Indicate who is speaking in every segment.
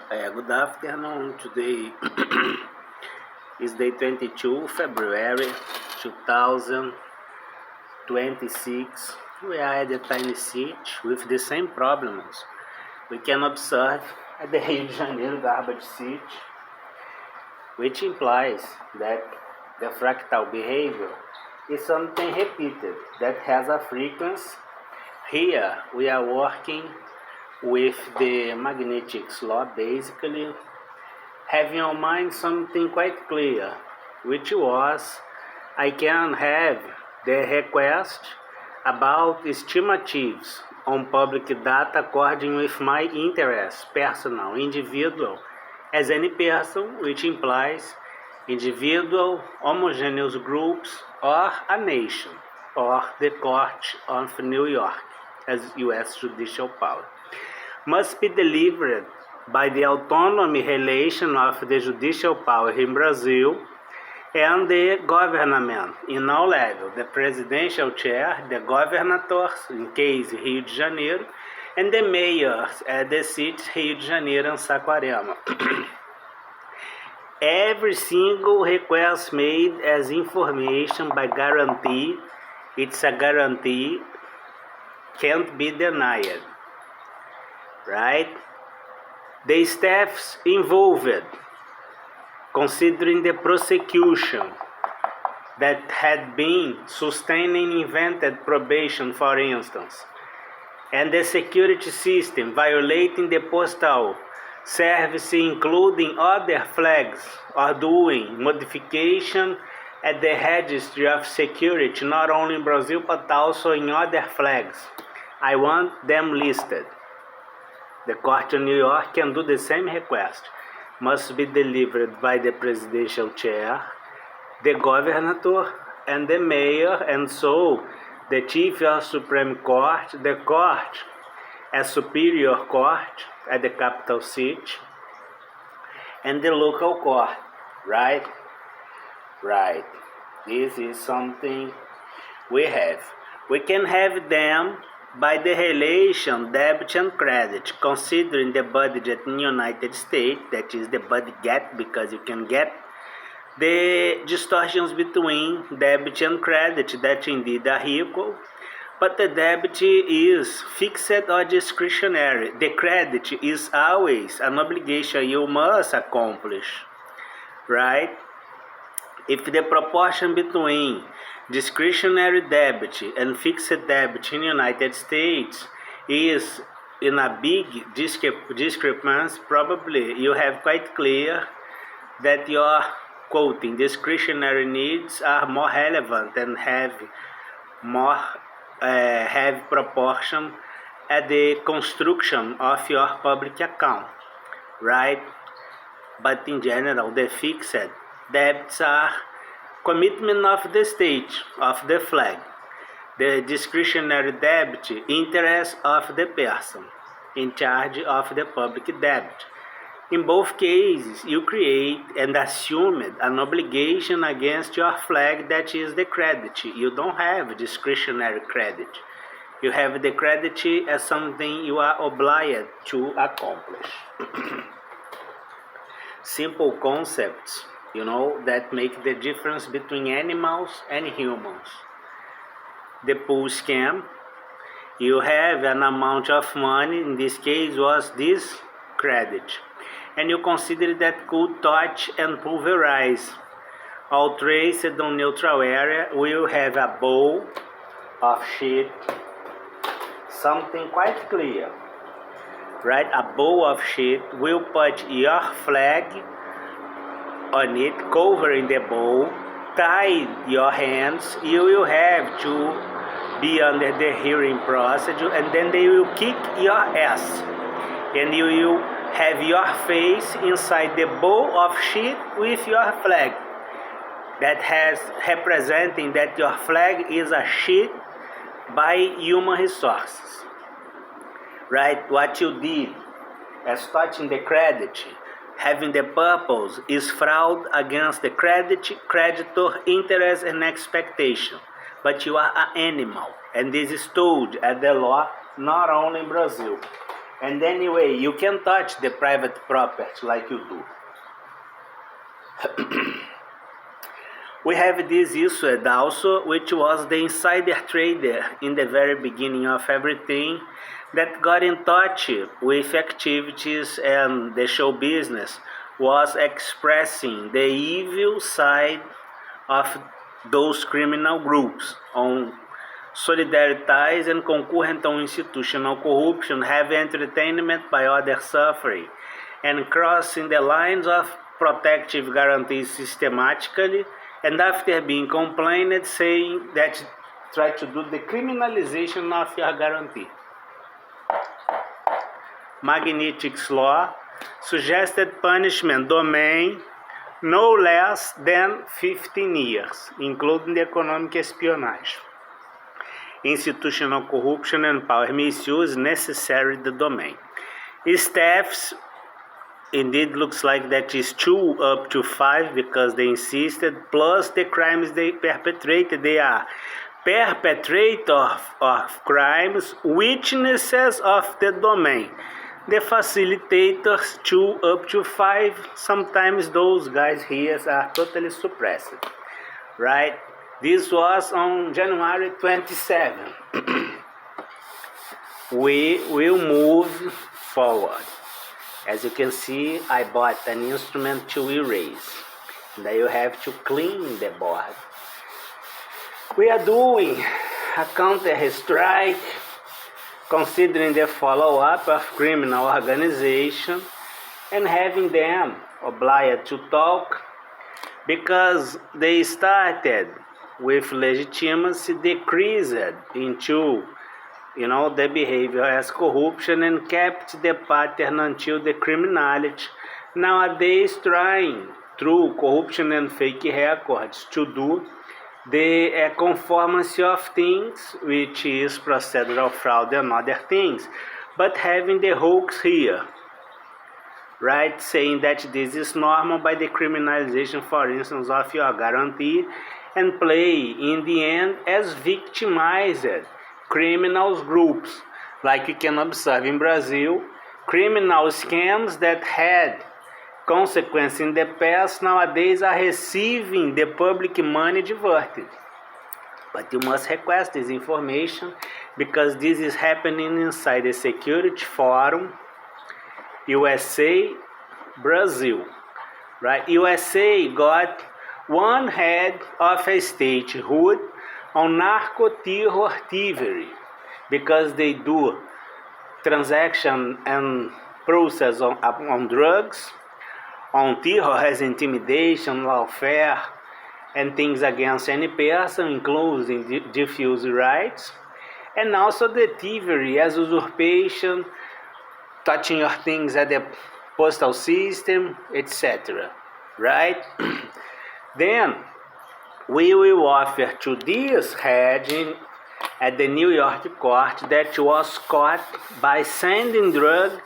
Speaker 1: Good afternoon. Today is day 22 February 2026. We are at the tiny city with the same problems we can observe at the Rio de Janeiro garbage city, which implies that the fractal behavior is something repeated that has a frequency. Here we are working with the magnetic law, basically having on mind something quite clear, which was I can have the request about estimatives on public data according with my interest, personal, individual, as any person, which implies individual, homogeneous groups, or a nation, or the Court of New York as U.S. judicial power, must be delivered by the autonomy relation of the judicial power in Brazil and the government in all levels, the presidential chair, the governors, in case Rio de Janeiro, and the mayors at the city Rio de Janeiro and Saquarema. Every single request made as information by guarantee, it's a guarantee, can't be denied, right? The staffs involved, considering the prosecution that had been sustaining invented probation, for instance, and the security system violating the postal service, including other flags, or doing modification at the registry of security, not only in Brazil but also in other flags. I want them listed. The Court of New York can do the same request. Must be delivered by the presidential chair, the governor, and the mayor, and so the chief of Supreme Court, the court, a superior court at the capital city, and the local court, right? Right. This is something we have. We can have them by the relation debit and credit, considering the budget in the United States, that is the budget gap, because you can get the distortions between debit and credit that indeed are equal, but the debit is fixed or discretionary. The credit is always an obligation you must accomplish, right? If the proportion between discretionary debit and fixed debit in the United States is in a big discrepancy, probably you have quite clear that your quoting discretionary needs are more relevant and have more heavy proportion at the construction of your public account, right? But in general, the fixed debts are commitment of the state, of the flag. The discretionary debt, interest of the person in charge of the public debt. In both cases, you create and assume an obligation against your flag, that is the credit. You don't have discretionary credit. You have the credit as something you are obliged to accomplish. Simple concepts, that make the difference between animals and humans. The pool scam, you have an amount of money, in this case was this credit, and you consider that could touch and pulverize. All traced on neutral area will have a bowl of sheet, something quite clear, right? A bowl of sheet will put your flag on it, covering the bowl, tie your hands. You will have to be under the hearing procedure, and then they will kick your ass, and you will have your face inside the bowl of sheet with your flag, that has representing that your flag is a sheet by human resources, right? What you did as touching the credit, having the purpose, is fraud against the creditor, interest, and expectation. But you are an animal, and this is told at the law, not only in Brazil. And anyway, you can touch the private property like you do. We have this issue also, which was the insider trader in the very beginning of everything that got in touch with activities and the show business, was expressing the evil side of those criminal groups on solidarities and concurrent on institutional corruption, heavy entertainment by others suffering, and crossing the lines of protective guarantees systematically, and after being complained, saying that try to do the criminalization of your guarantee. Magnitsky's law suggested punishment domain no less than 15 years, including the economic espionage. Institutional corruption and power misuse necessary the domain. Staffs, indeed looks like that is 2 up to 5 because they insisted, plus the crimes they perpetrated. They are perpetrators of crimes, witnesses of the domain. The facilitators 2 up to 5, sometimes those guys here are totally suppressed, right? This was on January 27. We will move forward. As you can see, I bought an instrument to erase. Now you have to clean the board. We are doing a counter-strike, considering the follow-up of criminal organization and having them obliged to talk, because they started with legitimacy decreased into the behavior as corruption and kept the pattern until the criminality. Nowadays trying through corruption and fake records to do the conformance of things, which is procedural fraud and other things, but having the hoax here, right, saying that this is normal by the criminalization, for instance, of your guarantee, and play in the end as victimized criminals groups, like you can observe in Brazil. Criminal scams that had consequences in the past nowadays are receiving the public money diverted. But you must request this information because this is happening inside the Security Forum, USA, Brazil, right? USA got one head of a statehood on narco-terror thievery, because they do transaction and process on drugs, on terror as intimidation, lawfare, and things against any person, including diffuse rights, and also the thievery as usurpation, touching your things at the postal system, etc. Right? Then we will offer to this head at the New York court that was caught by sending drug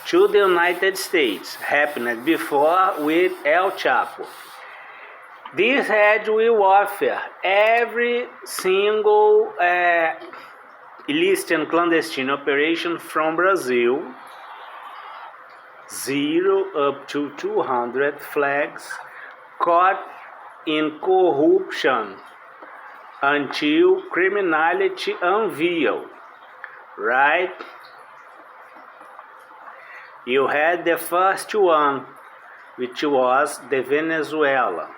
Speaker 1: to the United States, happened before with El Chapo. This head will offer every single illicit and clandestine operation from Brazil, 0 up to 200 flags, caught in corruption until criminality unveiled, right? You had the first one, which was the Venezuela.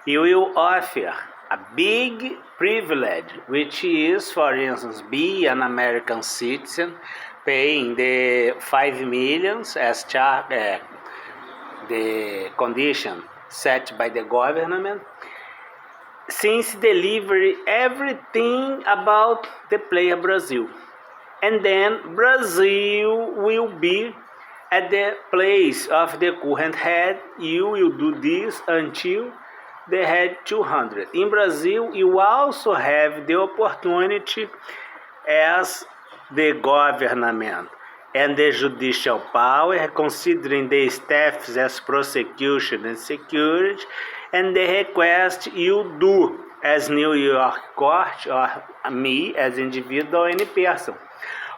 Speaker 1: You will offer a big privilege, which is, for instance, be an American citizen, paying the 5 million as the condition set by the government, since delivery everything about the player Brazil. And then Brazil will be at the place of the current head. You will do this until the head 200. In Brazil, you also have the opportunity as the government and the judicial power, considering the staffs as prosecution and security, and the request you do as New York court, or me as individual or any person,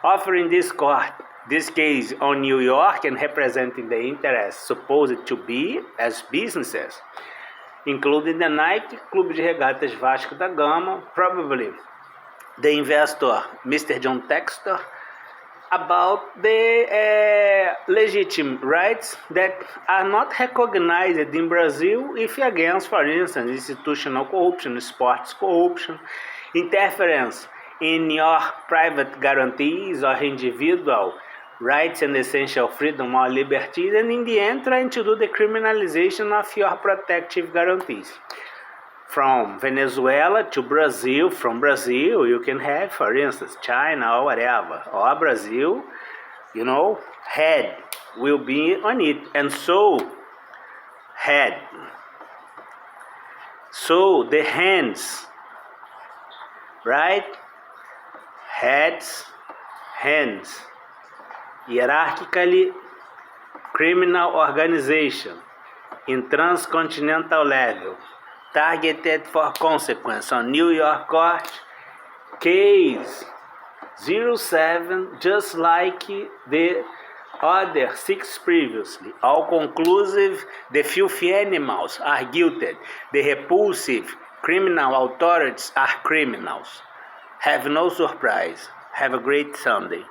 Speaker 1: offering this court This case on New York and representing the interests supposed to be as businesses, including the Nike, Clube de Regatas Vasco da Gama, probably the investor Mr. John Textor, about the legitimate rights that are not recognized in Brazil if against, for instance, institutional corruption, sports corruption, interference in your private guarantees or individual rights and essential freedom or liberties, and in the end trying to do the criminalization of your protective guarantees. From Venezuela to Brazil, from Brazil you can have, for instance, China or whatever, or Brazil, head will be on it, and so head. So the hands, right? Heads, hands. Hierarchically criminal organization in transcontinental level, targeted for consequence on New York Court, case 07, just like the other 6 previously. All conclusive, the filthy animals are guilty. The repulsive criminal authorities are criminals. Have no surprise. Have a great Sunday.